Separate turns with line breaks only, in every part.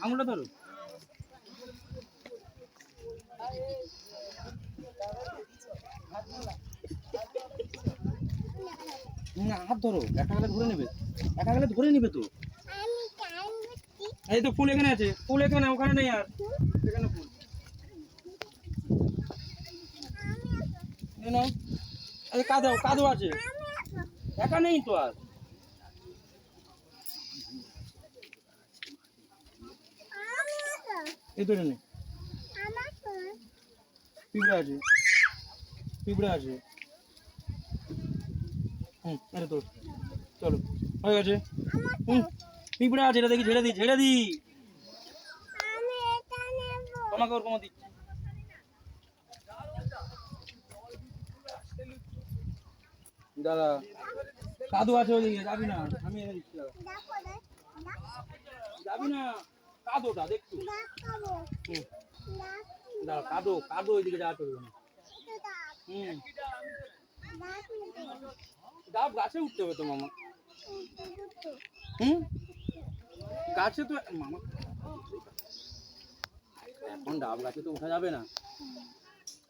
আঙুলটা ধরো। না হাত ধরো, একা গেলে ধরে নেবে, একা গেলে ধরে নেবে তো। এই তো ফুল এখানে আছে, ফুল এখানে, ওখানে নেই আর, এখানে ফুল। নাও, কাঁদো কাঁদো আছে, একা নেই তো আর। এই তো নেই, পিঁপড়া আছে, পিঁপড়া আছে। আরে তো চলো হয়ে গেছে। পিঁপড়া আছে, এটা দেখি, ঝেড়ে দিই, ঝেড়ে দিই। তোমাকে ওরকম দিচ্ছি। দাদা কাদু আছে ওইদিকে, যাবি না, আমি এনে দিচ্ছি। যাবি না, কাদোটা দেখছো? দাঁড়া, কাদো কাদো ওইদিকে যাওয়া চলবে না। ডাব গাছে উঠতে হবে তো মামা। গাছে তো মামা, এখন ডাব গাছে তো উঠা যাবে না।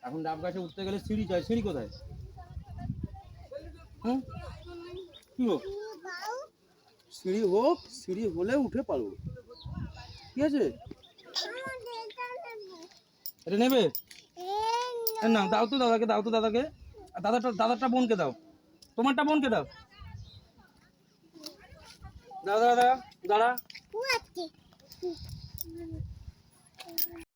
এখন ডাব গাছে উঠতে গেলে সিঁড়ি চাই, সিঁড়ি কোথায়? কি হোক, সিঁড়ি হোক, সিঁড়ি হলে উঠে পারবো, ঠিক আছে? এটা নেবে না, দাও তো দাদাকে, দাও তো দাদাকে, দাদারটা বোনকে দাও, তোমারটা বোনকে দাও। দাদা দাদা দাদা